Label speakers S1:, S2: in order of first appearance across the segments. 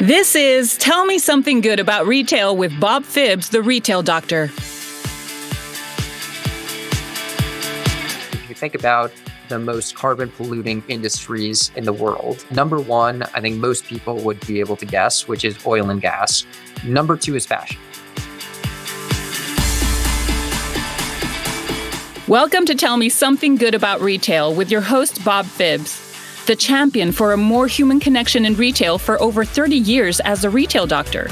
S1: This is Tell Me Something Good About Retail with Bob Phibbs, the retail doctor.
S2: If you think about the most carbon polluting industries in the world, number one, I think most people would be able to guess, which is oil and gas. Number two is fashion.
S1: Welcome to Tell Me Something Good About Retail with your host, Bob Phibbs, the champion for a more human connection in retail for over 30 years as a retail doctor.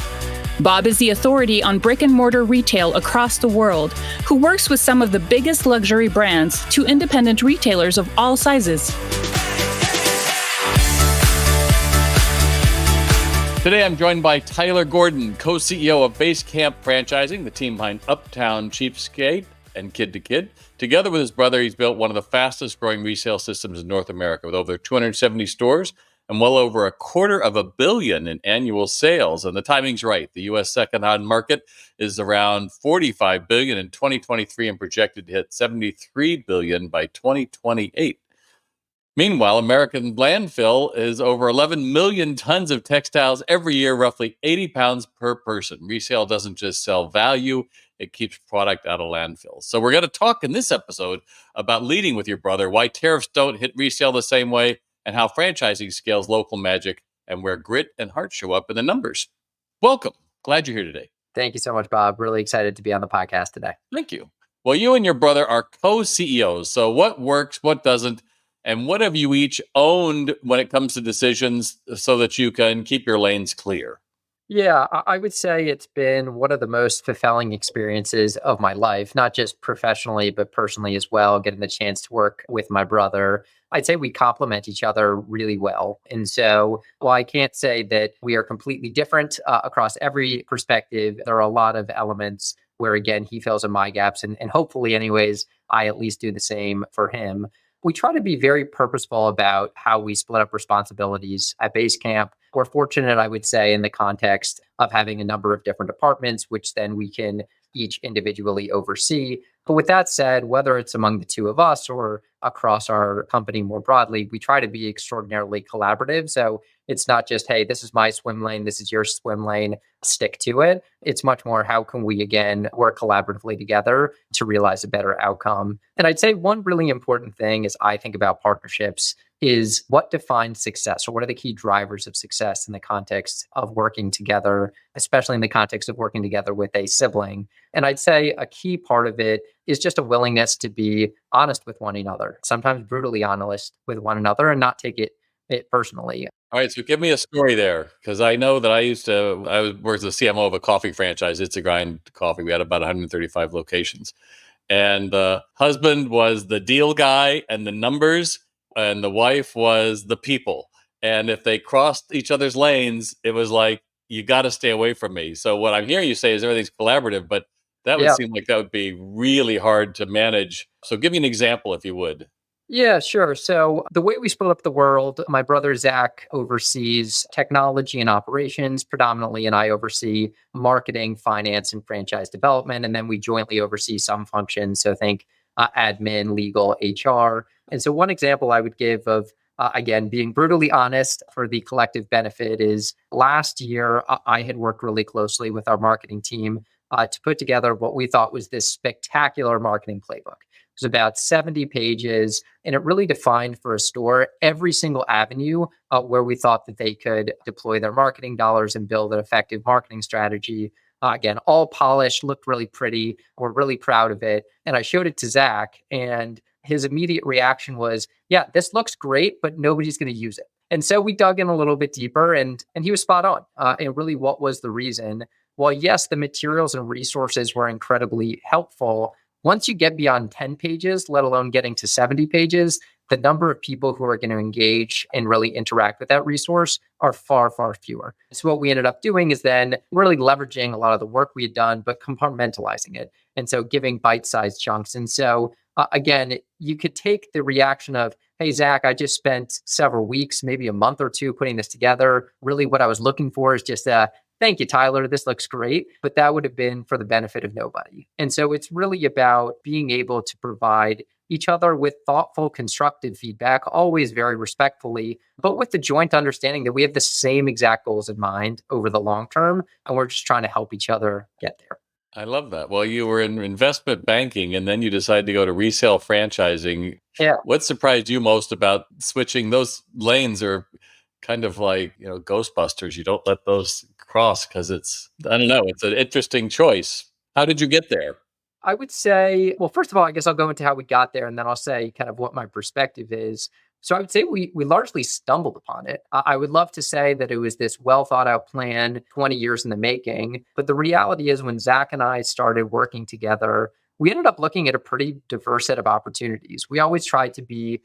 S1: Bob is the authority on brick-and-mortar retail across the world, who works with some of the biggest luxury brands to independent retailers of all sizes.
S3: Today, I'm joined by Tyler Gordon, co-CEO of Basecamp Franchising, the team behind Uptown Cheapskate and Kid to Kid. Together with his brother, he's built one of the fastest growing resale systems in North America with over 270 stores and well over $250 million in annual sales. And the timing's right. The U.S. secondhand market is around $45 billion in 2023 and projected to hit $73 billion by 2028. Meanwhile, American landfill is over 11 million tons of textiles every year, roughly 80 pounds per person. Resale doesn't just sell value, it keeps product out of landfills. So we're going to talk in this episode about leading with your brother, why tariffs don't hit resale the same way, and how franchising scales local magic, and where grit and heart show up in the numbers. Welcome. Glad you're here today.
S2: Thank you so much, Bob. Really excited to be on the podcast today.
S3: Thank you. Well, you and your brother are co-CEOs. So what works, what doesn't, and what have you each owned when it comes to decisions so that you can keep your lanes clear?
S2: Yeah, I would say it's been one of the most fulfilling experiences of my life, not just professionally, but personally as well, getting the chance to work with my brother. I'd say we complement each other really well. And so while I can't say that we are completely different across every perspective, there are a lot of elements where, again, he fills in my gaps. And hopefully, anyways, I at least do the same for him. We try to be very purposeful about how we split up responsibilities at Basecamp. We're fortunate, I would say, in the context of having a number of different departments, which then we can each individually oversee. But with that said, whether it's among the two of us or across our company more broadly, we try to be extraordinarily collaborative. So it's not just, hey, this is my swim lane, this is your swim lane, stick to it. It's much more, how can we, again, work collaboratively together to realize a better outcome? And I'd say one really important thing as I think about partnerships is what defines success, or what are the key drivers of success in the context of working together, especially in the context of working together with a sibling. And I'd say a key part of it is just a willingness to be honest with one another, sometimes brutally honest with one another, and not take it personally.
S3: All right, so give me a story there, because I know that I was the CMO of a coffee franchise. It's a Grind Coffee. We had about 135 locations. And the husband was the deal guy and the numbers, and the wife was the people. And if they crossed each other's lanes, it was like, you got to stay away from me. So what I'm hearing you say is everything's collaborative, but that would
S2: Yeah.
S3: seem like that would be really hard to manage. So give me an example, if you would.
S2: Yeah, sure. So the way we split up the world, my brother Zach oversees technology and operations predominantly, and I oversee marketing, finance, and franchise development. And then we jointly oversee some functions. So think admin, legal, HR. And so one example I would give of, again, being brutally honest for the collective benefit is last year, I had worked really closely with our marketing team to put together what we thought was this spectacular marketing playbook. It was about 70 pages, and it really defined for a store every single avenue where we thought that they could deploy their marketing dollars and build an effective marketing strategy. Again, all polished, looked really pretty. We're really proud of it. And I showed it to Zach, and his immediate reaction was, yeah, this looks great, but nobody's going to use it. And so we dug in a little bit deeper, and he was spot on. And really, what was the reason? Well, yes, the materials and resources were incredibly helpful. Once you get beyond 10 pages, let alone getting to 70 pages, the number of people who are going to engage and really interact with that resource are far, far fewer. So what we ended up doing is then really leveraging a lot of the work we had done, but compartmentalizing it. And so giving bite-sized chunks. And so again, you could take the reaction of, hey, Zach, I just spent several weeks, maybe a month or two putting this together. Really what I was looking for is just thank you, Tyler. This looks great. But that would have been for the benefit of nobody. And so it's really about being able to provide each other with thoughtful, constructive feedback, always very respectfully, but with the joint understanding that we have the same exact goals in mind over the long term. And we're just trying to help each other get there.
S3: I love that. Well, you were in investment banking and then you decided to go to resale franchising.
S2: Yeah.
S3: What surprised you most about switching? Those lanes are kind of like, Ghostbusters. You don't let those cross because I don't know, it's an interesting choice. How did you get there?
S2: I would say, well, first of all, I guess I'll go into how we got there and then I'll say kind of what my perspective is. So I would say we largely stumbled upon it. I would love to say that it was this well thought out plan, 20 years in the making. But the reality is, when Zach and I started working together, we ended up looking at a pretty diverse set of opportunities. We always tried to be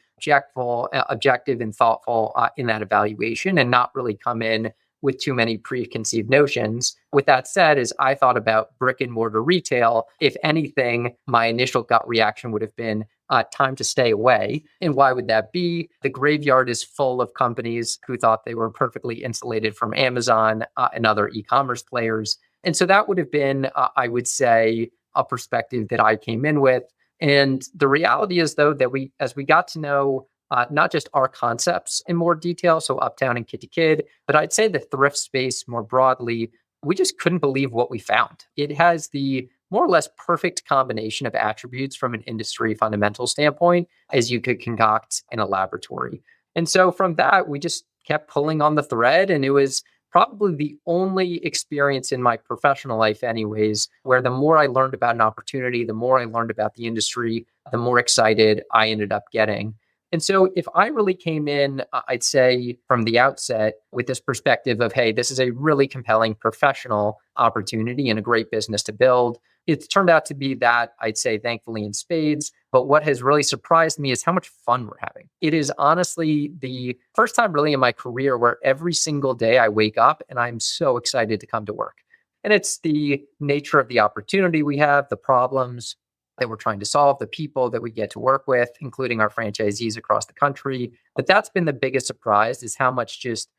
S2: objective and thoughtful in that evaluation and not really come in with too many preconceived notions. With that said, as I thought about brick and mortar retail, if anything, my initial gut reaction would have been time to stay away. And why would that be? The graveyard is full of companies who thought they were perfectly insulated from Amazon and other e-commerce players. And so that would have been, I would say, a perspective that I came in with. And the reality is, though, that as we got to know not just our concepts in more detail, so Uptown and Kid to Kid, but I'd say the thrift space more broadly, we just couldn't believe what we found. It has the more or less perfect combination of attributes from an industry fundamental standpoint as you could concoct in a laboratory. And so from that, we just kept pulling on the thread, and it was probably the only experience in my professional life anyways, where the more I learned about an opportunity, the more I learned about the industry, the more excited I ended up getting. And so if I really came in, I'd say from the outset with this perspective of, hey, this is a really compelling professional opportunity and a great business to build. It's turned out to be that, I'd say, thankfully, in spades. But what has really surprised me is how much fun we're having. It is honestly the first time really in my career where every single day I wake up and I'm so excited to come to work. And it's the nature of the opportunity we have, the problems that we're trying to solve, the people that we get to work with, including our franchisees across the country. But that's been the biggest surprise, is how much just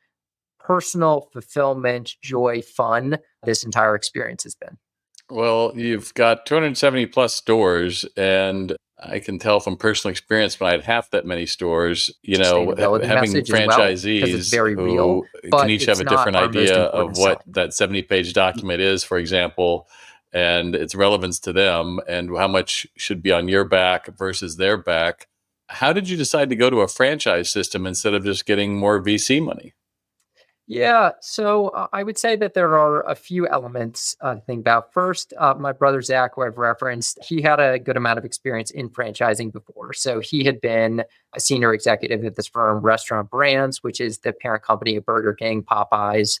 S2: personal fulfillment, joy, fun this entire experience has been.
S3: Well, you've got 270 plus stores, and I can tell from personal experience when I had half that many stores,
S2: Sustainability
S3: having
S2: message as well, because it's
S3: franchisees
S2: very real,
S3: who can
S2: but
S3: each have
S2: it's
S3: a
S2: not
S3: different
S2: our most
S3: idea of
S2: important
S3: what
S2: selling
S3: that 70-page document is, for example, and its relevance to them and how much should be on your back versus their back. How did you decide to go to a franchise system instead of just getting more VC money?
S2: Yeah, so I would say that there are a few elements to think about. First, my brother Zach, who I've referenced, he had a good amount of experience in franchising before. So he had been a senior executive at this firm, Restaurant Brands, which is the parent company of Burger King, Popeyes,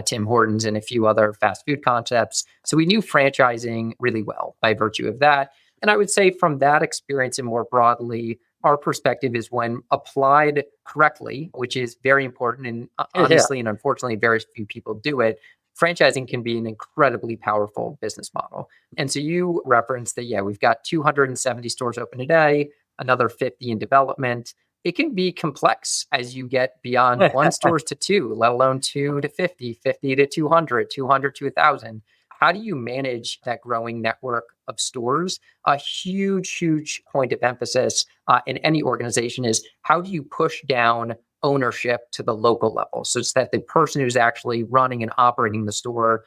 S2: Tim Hortons, and a few other fast food concepts. So we knew franchising really well by virtue of that. And I would say from that experience and more broadly, our perspective is when applied correctly, which is very important. And honestly, and unfortunately, very few people do it. Franchising can be an incredibly powerful business model. And so you referenced that, yeah, we've got 270 stores open today, another 50 in development. It can be complex as you get beyond one stores to two, let alone 2 to 50, 50 to 200, 200 to 1,000. How do you manage that growing network of stores? A huge point of emphasis in any organization is, how do you push down ownership to the local level so that the person who's actually running and operating the store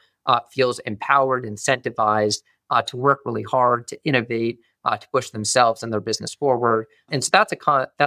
S2: feels empowered, incentivized to work really hard, to innovate, to push themselves and their business forward. And so that's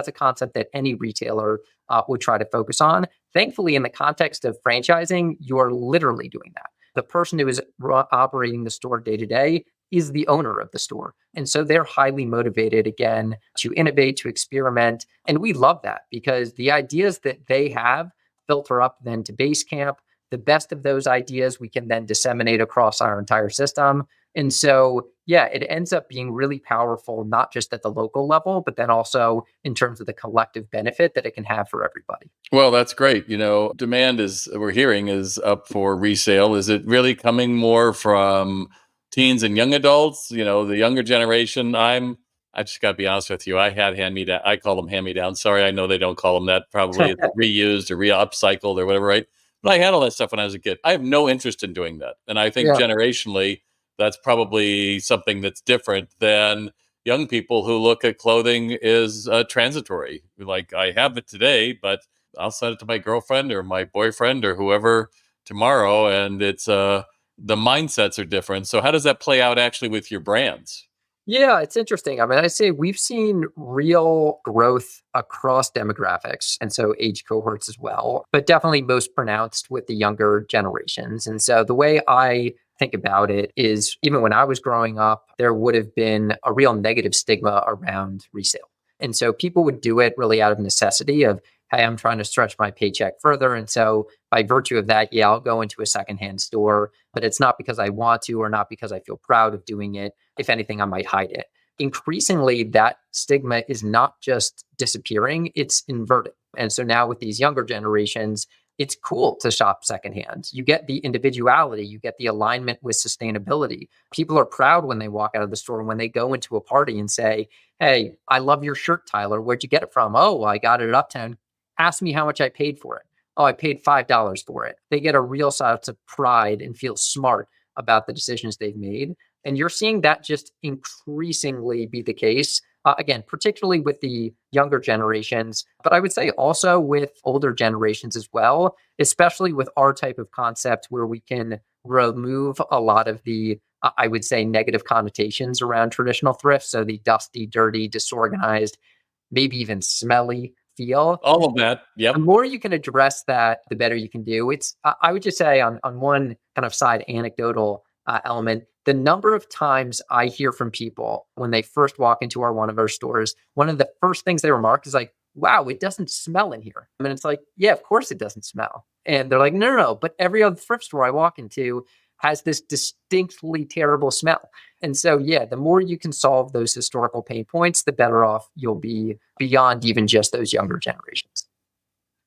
S2: a concept that any retailer would try to focus on. Thankfully, in the context of franchising, you're literally doing that. The person who is operating the store day to day is the owner of the store. And so they're highly motivated, again, to innovate, to experiment. And we love that because the ideas that they have filter up then to Basecamp. The best of those ideas we can then disseminate across our entire system. And so, yeah, it ends up being really powerful, not just at the local level, but then also in terms of the collective benefit that it can have for everybody.
S3: Well, that's great. Demand is, we're hearing, is up for resale. Is it really coming more from teens and young adults? The younger generation. I just got to be honest with you. I had hand me down. I call them hand me down. Sorry, I know they don't call them that. Probably it's reused or upcycled or whatever, right? But I had all that stuff when I was a kid. I have no interest in doing that, and I think
S2: Yeah.
S3: generationally, that's probably something that's different than young people who look at clothing as transitory. Like, I have it today, but I'll send it to my girlfriend or my boyfriend or whoever tomorrow. And the mindsets are different. So how does that play out actually with your brands?
S2: Yeah, it's interesting. I mean, I say we've seen real growth across demographics and so age cohorts as well, but definitely most pronounced with the younger generations. And so the way I think about it is even when I was growing up, there would have been a real negative stigma around resale. And so people would do it really out of necessity of, hey, I'm trying to stretch my paycheck further. And so by virtue of that, yeah, I'll go into a secondhand store, but it's not because I want to or not because I feel proud of doing it. If anything, I might hide it. Increasingly, that stigma is not just disappearing, it's inverted. And so now with these younger generations, it's cool to shop secondhand. You get the individuality, you get the alignment with sustainability. People are proud when they walk out of the store, when they go into a party and say, hey, I love your shirt, Tyler. Where'd you get it from? Oh, I got it at Uptown. Ask me how much I paid for it. Oh, I paid $5 for it. They get a real sense of pride and feel smart about the decisions they've made. And you're seeing that just increasingly be the case. Again, particularly with the younger generations, but I would say also with older generations as well, especially with our type of concept where we can remove a lot of the, I would say, negative connotations around traditional thrift. So the dusty, dirty, disorganized, maybe even smelly feel.
S3: All of that.
S2: The
S3: Yep.
S2: more you can address that, the better you can do. I would just say on one kind of side anecdotal element, the number of times I hear from people when they first walk into one of our stores, one of the first things they remark is like, wow, it doesn't smell in here. I mean, it's like, yeah, of course it doesn't smell. And they're like, no, no, no. But every other thrift store I walk into has this distinctly terrible smell. And so, yeah, the more you can solve those historical pain points, the better off you'll be beyond even just those younger generations.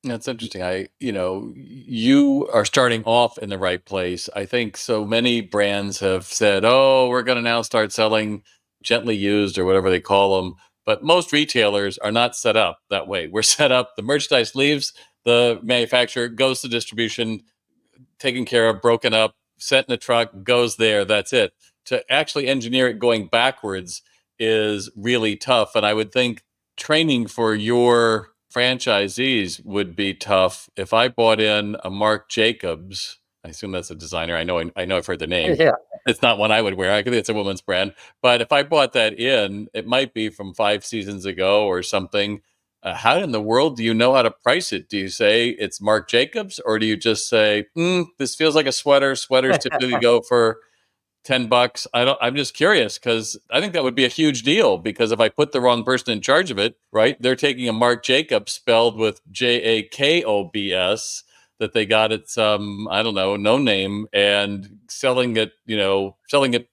S3: That's interesting. You are starting off in the right place. I think so many brands have said, oh, we're going to now start selling gently used or whatever they call them. But most retailers are not set up that way. We're set up, the merchandise leaves the manufacturer, goes to distribution, taken care of, broken up, sent in a truck, goes there. That's it. To actually engineer it going backwards is really tough. And I would think training for your franchisees would be tough. If I bought in a Marc Jacobs, I assume that's a designer. I know I've heard the name.
S2: Yeah,
S3: It's not one I would wear. I think it's a woman's brand. But if I bought that in, it might be from 5 seasons ago or something. How in the world do you know how to price it? Do you say it's Marc Jacobs, or do you just say, this feels like a sweater? Sweaters typically go for $10. I'm just curious because I think that would be a huge deal because if I put the wrong person in charge of it, right, they're taking a Marc Jacobs spelled with Jakobs that they got at some, I don't know, no name and selling it,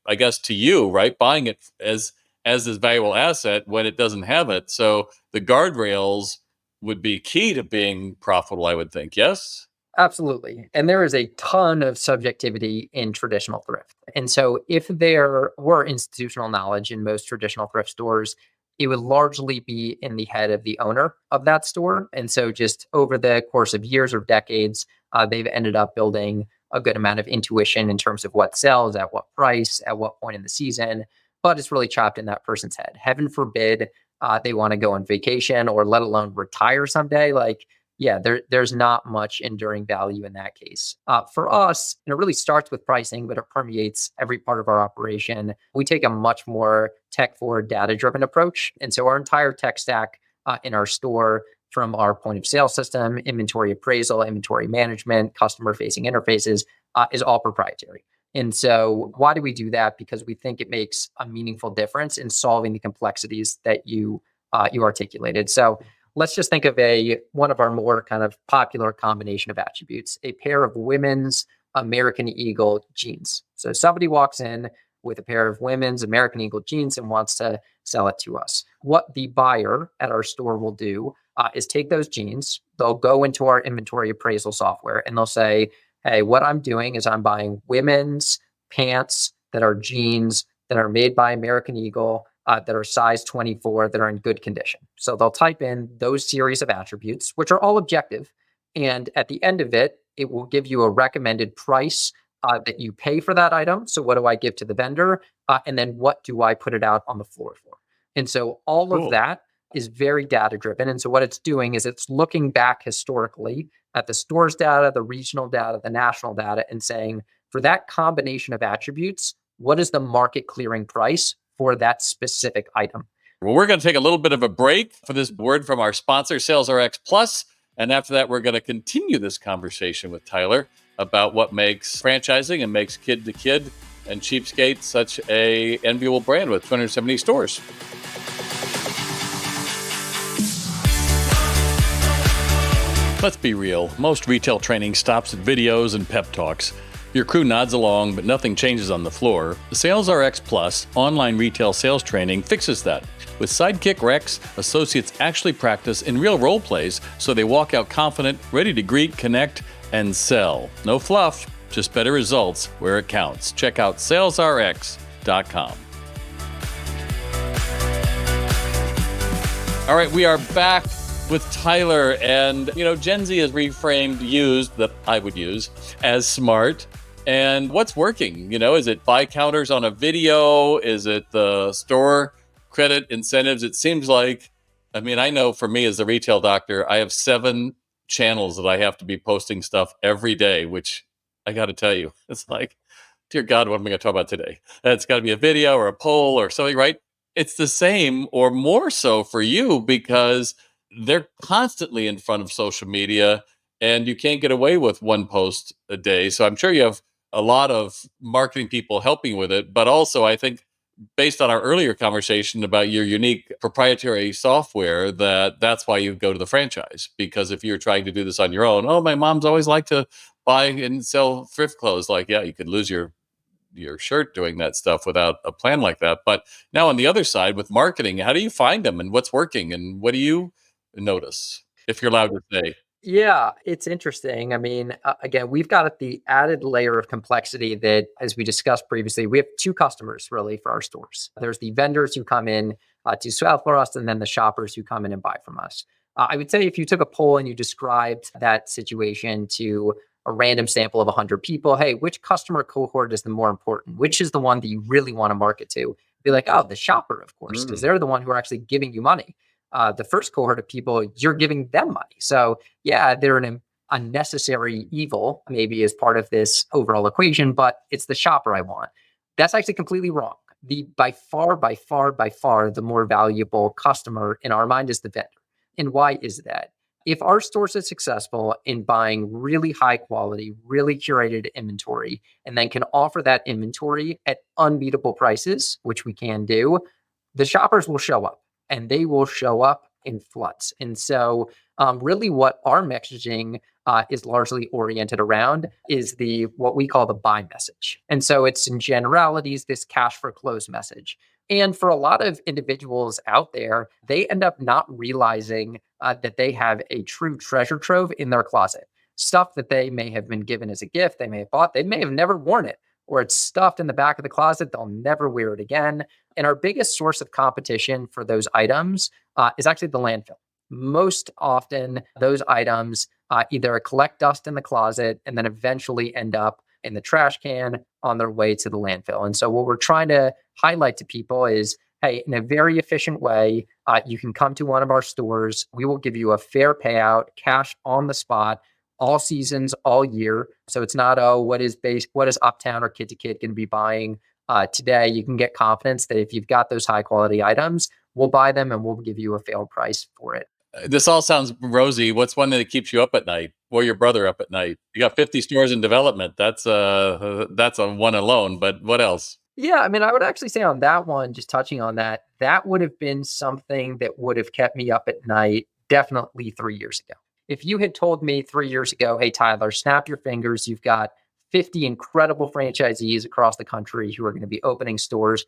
S3: I guess, to you, right? Buying it as this valuable asset when it doesn't have it. So the guardrails would be key to being profitable, I would think. Yes.
S2: absolutely. And there is a ton of subjectivity in traditional thrift. And so if there were institutional knowledge in most traditional thrift stores, it would largely be in the head of the owner of that store. And so just over the course of years or decades, they've ended up building a good amount of intuition in terms of what sells, at what price, at what point in the season. But it's really chopped in that person's head. Heaven forbid they want to go on vacation or let alone retire someday. Like, yeah, there's not much enduring value in that case. For us, it really starts with pricing, but it permeates every part of our operation. We take a much more tech forward, data driven approach. And so our entire tech stack in our store, from our point of sale system, inventory appraisal, inventory management, customer facing interfaces, is all proprietary. And so why do we do that? Because we think it makes a meaningful difference in solving the complexities that you articulated. So let's just think of one of our more kind of popular combination of attributes, a pair of women's American Eagle jeans. So somebody walks in with a pair of women's American Eagle jeans and wants to sell it to us. What the buyer at our store will do is take those jeans, they'll go into our inventory appraisal software and they'll say, hey, what I'm doing is I'm buying women's pants that are jeans that are made by American Eagle, that are size 24, that are in good condition. So they'll type in those series of attributes, which are all objective. And at the end of it, it will give you a recommended price that you pay for that item. So what do I give to the vendor? And then what do I put it out on the floor for? And so all of
S3: Cool.
S2: that is very data driven. And so what it's doing is it's looking back historically at the stores data, the regional data, the national data, and saying, for that combination of attributes, what is the market clearing price for that specific item?
S3: Well, we're going to take a little bit of a break for this word from our sponsor, SalesRx Plus. And after that, we're going to continue this conversation with Tyler about what makes franchising and makes Kid to Kid and Cheapskate such a enviable brand with 270 stores. Let's be real. Most retail training stops at videos and pep talks. Your crew nods along, but nothing changes on the floor. The SalesRx Plus online retail sales training fixes that. With Sidekick Rex, associates actually practice in real role plays, so they walk out confident, ready to greet, connect, and sell. No fluff, just better results where it counts. Check out salesrx.com. All right, we are back with Tyler, and Gen Z has reframed used, that I would use, as smart. And what's working? Is it buy counters on a video? Is it the store credit incentives? It seems like, I know for me as a retail doctor, I have 7 channels that I have to be posting stuff every day, which I got to tell you, it's like, dear God, what am I going to talk about today? It's got to be a video or a poll or something, right? It's the same or more so for you because they're constantly in front of social media and you can't get away with one post a day. So I'm sure you have a lot of marketing people helping with it. But also, I think based on our earlier conversation about your unique proprietary software, that's why you go to the franchise. Because if you're trying to do this on your own, oh, my mom's always liked to buy and sell thrift clothes. Like, yeah, you could lose your shirt doing that stuff without a plan like that. But now on the other side with marketing, how do you find them and what's working and what do you notice, if you're allowed to say?
S2: Yeah, it's interesting. Again, we've got the added layer of complexity that, as we discussed previously, we have 2 customers really for our stores. There's the vendors who come in to sell for us, and then the shoppers who come in and buy from us. I would say if you took a poll and you described that situation to a random sample of 100 people, hey, which customer cohort is the more important? Which is the one that you really want to market to? Be like, oh, the shopper, of course, because they're the one who are actually giving you money. The first cohort of people, you're giving them money. So yeah, they're an unnecessary evil, maybe as part of this overall equation, but it's the shopper I want. That's actually completely wrong. The by far, the more valuable customer in our mind is the vendor. And why is that? If our stores are successful in buying really high quality, really curated inventory, and then can offer that inventory at unbeatable prices, which we can do, the shoppers will show up. And they will show up in floods. And so really what our messaging is largely oriented around is what we call the buy message. And so it's in generalities, this cash for close message. And for a lot of individuals out there, they end up not realizing that they have a true treasure trove in their closet. Stuff that they may have been given as a gift, they may have bought, they may have never worn it, or it's stuffed in the back of the closet, they'll never wear it again. And our biggest source of competition for those items is actually the landfill. Most often, those items either collect dust in the closet and then eventually end up in the trash can on their way to the landfill. And so what we're trying to highlight to people is, hey, in a very efficient way, you can come to one of our stores. We will give you a fair payout, cash on the spot, all seasons, all year. So it's not, what is Uptown or Kid to Kid going to be buying today? You can get confidence that if you've got those high quality items, we'll buy them and we'll give you a fair price for it.
S3: This all sounds rosy. What's one that keeps you up at night or your brother up at night? You got 50 stores in development. That's a one alone, but what else?
S2: Yeah, I would actually say on that one, just touching on that, that would have been something that would have kept me up at night definitely 3 years ago. If you had told me 3 years ago, hey, Tyler, snap your fingers, you've got 50 incredible franchisees across the country who are going to be opening stores,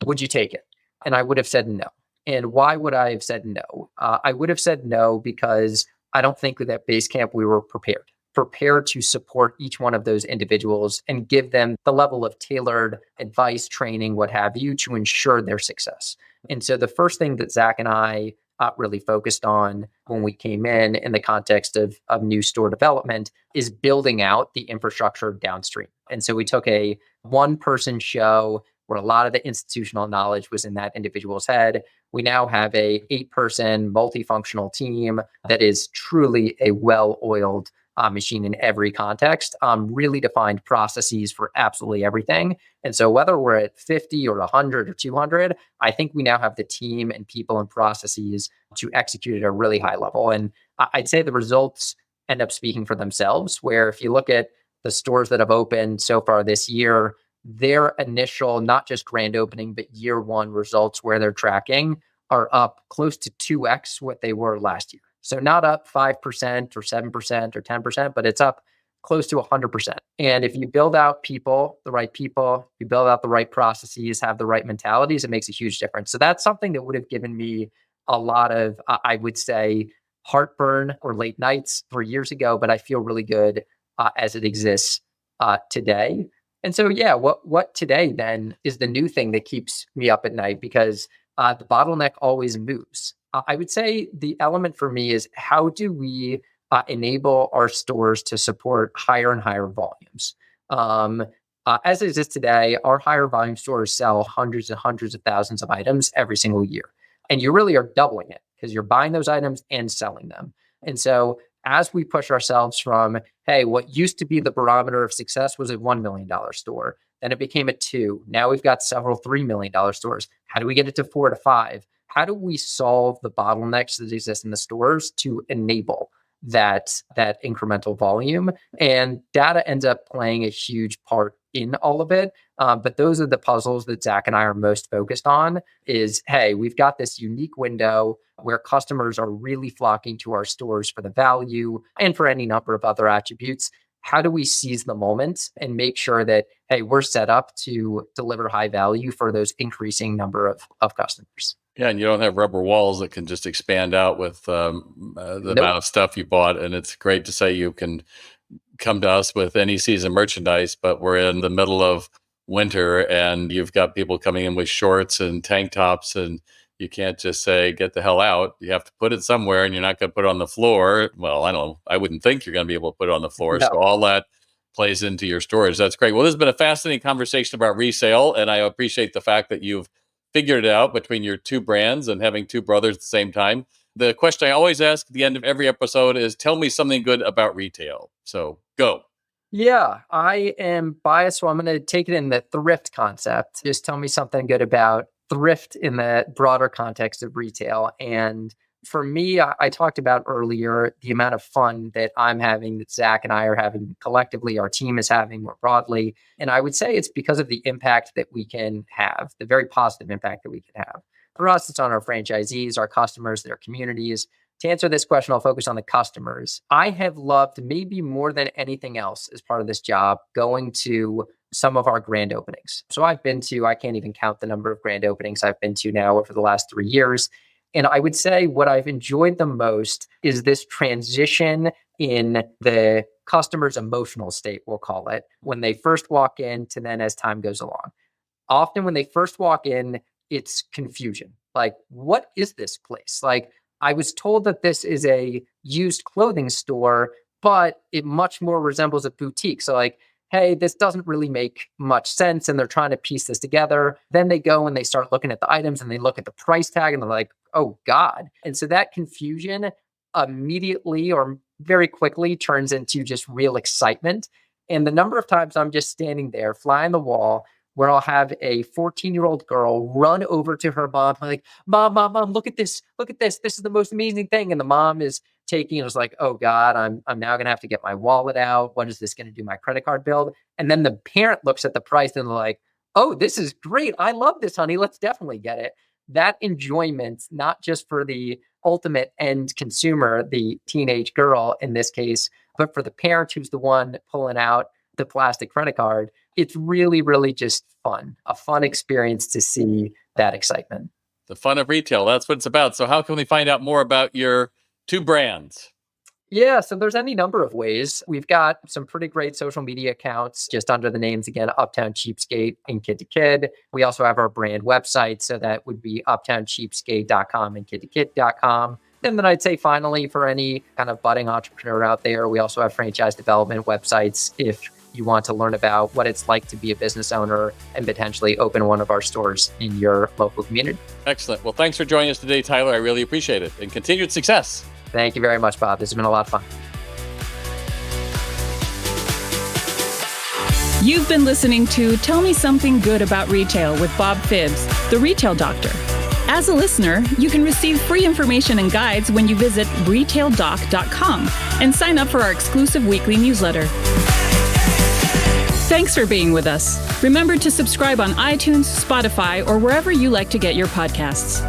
S2: would you take it? And I would have said no. And why would I have said no? I would have said no because I don't think that at Basecamp we were prepared to support each one of those individuals and give them the level of tailored advice, training, what have you, to ensure their success. And so the first thing that Zach and I really focused on when we came in the context of new store development is building out the infrastructure downstream. And so we took a one-person show where a lot of the institutional knowledge was in that individual's head. We now have a 8-person multifunctional team that is truly a well-oiled machine in every context, really defined processes for absolutely everything. And so whether we're at 50 or 100 or 200, I think we now have the team and people and processes to execute at a really high level. And I'd say the results end up speaking for themselves, where if you look at the stores that have opened so far this year, their initial, not just grand opening, but year one results where they're tracking are up close to 2x what they were last year. So not up 5% or 7% or 10%, but it's up close to 100%. And if you build out people, the right people, you build out the right processes, have the right mentalities, it makes a huge difference. So that's something that would have given me a lot of, I would say, heartburn or late nights 3 years ago, but I feel really good as it exists today. And so, yeah, what today then is the new thing that keeps me up at night, because the bottleneck always moves. I would say the element for me is, how do we enable our stores to support higher and higher volumes? As it is today, our higher volume stores sell hundreds and hundreds of thousands of items every single year. And you really are doubling it because you're buying those items and selling them. And so as we push ourselves from, hey, what used to be the barometer of success was a $1 million store, then it became a 2. Now we've got several $3 million stores. How do we get it to 4 to 5? How do we solve the bottlenecks that exist in the stores to enable that incremental volume? And data ends up playing a huge part in all of it. But those are the puzzles that Zach and I are most focused on is, hey, we've got this unique window where customers are really flocking to our stores for the value and for any number of other attributes. How do we seize the moment and make sure that, hey, we're set up to deliver high value for those increasing number of customers?
S3: Yeah, and you don't have rubber walls that can just expand out with the
S2: Nope.
S3: amount of stuff you bought. And it's great to say you can come to us with any season merchandise, but we're in the middle of winter and you've got people coming in with shorts and tank tops, and you can't just say, get the hell out. You have to put it somewhere, and you're not going to put it on the floor. Well, I don't know. I wouldn't think you're going to be able to put it on the floor.
S2: No.
S3: So all that plays into your storage. That's great. Well, this has been a fascinating conversation about resale, and I appreciate the fact that you've figured it out between your two brands and having two brothers at the same time. The question I always ask at the end of every episode is, tell me something good about retail. So go.
S2: Yeah, I am biased, so I'm going to take it in the thrift concept. Just tell me something good about thrift in the broader context of retail. And for me, I talked about earlier the amount of fun that I'm having, that Zach and I are having collectively, our team is having more broadly. And I would say it's because of the impact that we can have, the very positive impact that we can have. For us, it's on our franchisees, our customers, their communities. To answer this question, I'll focus on the customers. I have loved, maybe more than anything else as part of this job, going to some of our grand openings. So I've been to, I can't even count the number of grand openings I've been to now over the last 3 years. And I would say what I've enjoyed the most is this transition in the customer's emotional state, we'll call it, when they first walk in to then as time goes along. Often when they first walk in, it's confusion. Like, what is this place? Like, I was told that this is a used clothing store, but it much more resembles a boutique. So like, hey, this doesn't really make much sense. And they're trying to piece this together. Then they go and they start looking at the items and they look at the price tag and they're like, oh God. And so that confusion immediately or very quickly turns into just real excitement. And the number of times I'm just standing there, fly on the wall, where I'll have a 14-year-old girl run over to her mom, like, mom, look at this. This is the most amazing thing. And the mom is taking, it was like, oh God, I'm now gonna have to get my wallet out. What is this gonna do? My credit card bill? And then the parent looks at the price and they're like, oh, this is great. I love this, honey. Let's definitely get it. That enjoyment, not just for the ultimate end consumer, the teenage girl in this case, but for the parent who's the one pulling out the plastic credit card, it's really, really just fun, a fun experience to see that excitement.
S3: The fun of retail. That's what it's about. So how can we find out more about your two brands?
S2: Yeah, so there's any number of ways. We've got some pretty great social media accounts just under the names, again, Uptown Cheapskate and Kid to Kid. We also have our brand website, so that would be uptowncheapskate.com and kidtokid.com. And then I'd say finally, for any kind of budding entrepreneur out there, we also have franchise development websites if you want to learn about what it's like to be a business owner and potentially open one of our stores in your local community.
S3: Excellent. Well, thanks for joining us today, Tyler. I really appreciate it, and continued success.
S2: Thank you very much, Bob. This has been a lot of fun.
S1: You've been listening to Tell Me Something Good About Retail with Bob Phibbs, the Retail Doctor. As a listener, you can receive free information and guides when you visit retaildoc.com and sign up for our exclusive weekly newsletter. Thanks for being with us. Remember to subscribe on iTunes, Spotify, or wherever you like to get your podcasts.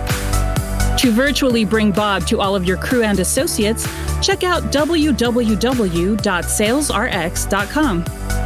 S1: To virtually bring Bob to all of your crew and associates, check out www.salesrx.com.